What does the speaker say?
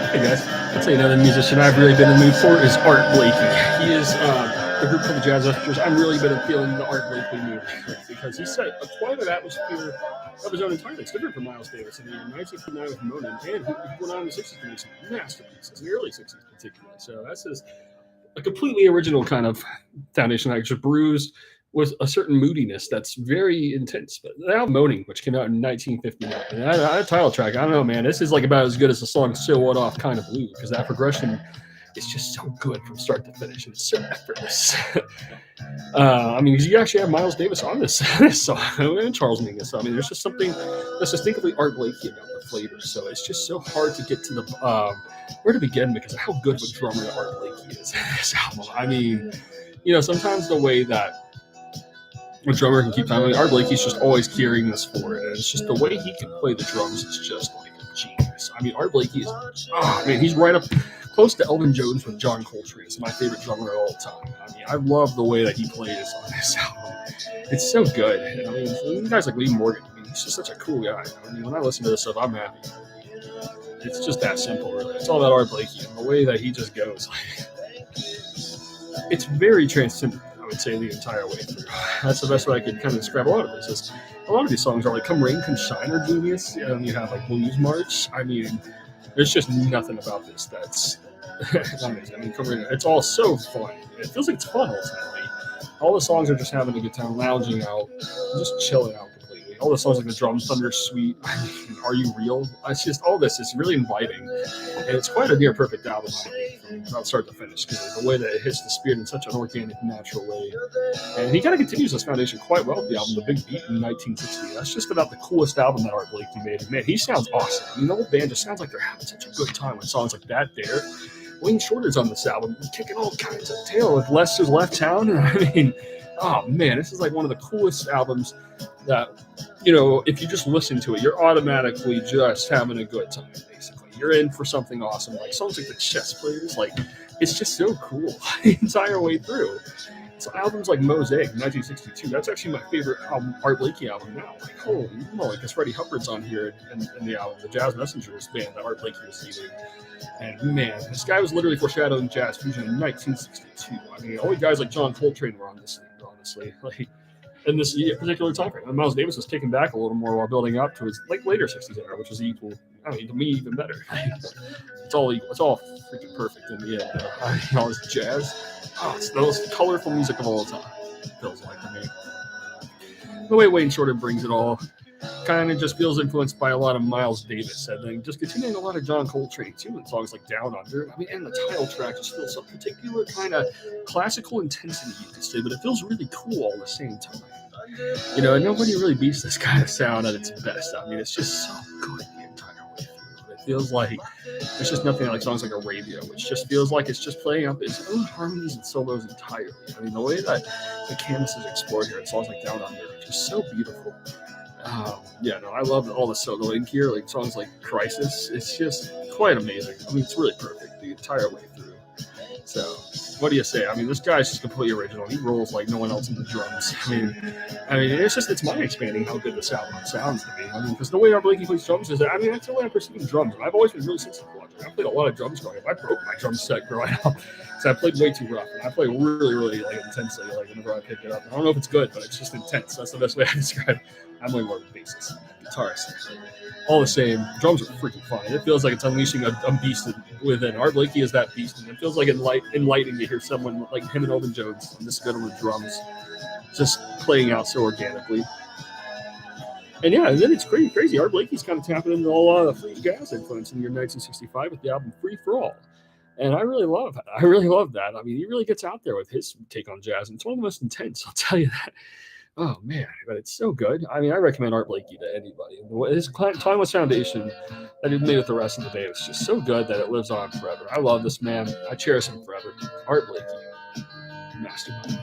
Hey guys, I'll tell you another musician I've really been in the mood for is Art Blakey. He is a group called the Jazz Messengers. I've really been feeling the Art Blakey mood because he set quite an atmosphere of his own entirely. It's different from Miles Davis in the 1959 with Moaning, and he went on in the 60s to make some masterpieces, in the early 60s particularly. So that's just a completely original kind of foundation that just brews with a certain moodiness that's very intense. But the album Moaning, which came out in 1959, and that title track, I don't know, man, this is like about as good as the song So What Off Kind of Blue, because that progression is just so good from start to finish, and it's so effortless. I mean, you actually have Miles Davis on this song, and Charles Mingus. I mean, there's just something that's distinctly Art Blakey about the flavor. So it's just so hard to get to the where to begin because of how good of a drummer Art Blakey is in this album. I mean, sometimes the way that a drummer can keep time. I mean, Art Blakey's just always carrying this forward, and it's just the way he can play the drums is just like a genius. I mean, Art Blakey is, he's right up close to Elvin Jones with John Coltrane. It's my favorite drummer of all time. I mean, I love the way that he plays on this album. It's so good. And, I mean, guys like Lee Morgan, I mean, he's just such a cool guy. I mean, when I listen to this stuff, I'm happy. It's just that simple, really. It's all about Art Blakey and the way that he just goes. It's very transcendent. I would say the entire way through. That's the best way I could kind of describe a lot of this. Is a lot of these songs are like "Come Rain, Come Shine" or genius. And you have like "Blues March." I mean, there's just nothing about this that's amazing. I mean, "Come Rain," it's all so fun. It feels like it's fun ultimately. All the songs are just having a good time, lounging out, just chilling out completely. All the songs like the Drum Thunder Suite, I mean, "Are You Real?" It's just all this is really inviting, and it's quite a near perfect album from start to finish because the way that it hits the spirit in such an organic, natural way. And he kind of continues this foundation quite well with the album The Big Beat in 1960. That's just about the coolest album that Art Blakey made. And man, he sounds awesome. I mean, the whole band just sounds like they're having such a good time with songs like that there. Wayne Shorter's on this album, kicking all kinds of tail with Lester's Left Town. I mean, oh man, this is like one of the coolest albums that, if you just listen to it, you're automatically just having a good time, basically. You're in for something awesome. Like songs like the Chess Players, like it's just so cool the entire way through. So albums like Mosaic in 1962, that's actually my favorite Art Blakey album now. Like, holy moly, because Freddie Hubbard's on here in the album, the Jazz Messengers band that Art Blakey was leading. And man, this guy was literally foreshadowing jazz fusion in 1962. I mean, only guys like John Coltrane were on this thing, honestly. Like, in this particular time frame. And Miles Davis was taken back a little more while building up to his later 60s era, which is equal, I mean, to me, even better. It's all equal. It's all freaking perfect in the end. I mean, all this jazz. Oh, it's the most colorful music of all time, it feels like to me. The way Wayne Shorter brings it all kind of just feels influenced by a lot of Miles Davis, and then just continuing a lot of John Coltrane too in songs like Down Under. I mean, and the title track just feels some particular kind of classical intensity, you could say, but it feels really cool all at the same time. And nobody really beats this kind of sound at its best. I mean, it's just so good the entire way through. It feels like there's just nothing like songs like Arabia, which just feels like it's just playing up its own harmonies and solos entirely. I mean, the way that the canvas is explored here in songs like Down Under are just so beautiful. I love all the soloing here, like songs like Crisis. It's just quite amazing. I mean, it's really perfect the entire way through. So, what do you say? I mean, this guy's just completely original. He rolls like no one else in the drums. I mean, it's mind expanding how good this album sounds to me. I mean, because the way Art Blakey plays drums is, that's the way I perceive drums. And I've always been really sensitive to it. I played a lot of drums growing up. I broke my drum set growing up, so I played way too rough. And I play really, really intensely. Whenever I pick it up, I don't know if it's good, but it's just intense. That's the best way I describe it. I'm way more of a bassist, guitarist. All the same, drums are freaking fun. It feels like it's unleashing a beast within. Art Blakey is that beast, and it feels like enlightening to hear someone like him and Elvin Jones this good on the drums, just playing out so organically. And then it's crazy. Art Blakey's kind of tapping into all free jazz influence in the year 1965 with the album Free for All. And I really love that. I mean, he really gets out there with his take on jazz, and it's one of the most intense, I'll tell you that. Oh, man, but it's so good. I mean, I recommend Art Blakey to anybody. His timeless foundation that he made with the rest of the day is just so good that it lives on forever. I love this man. I cherish him forever. Art Blakey, mastermind.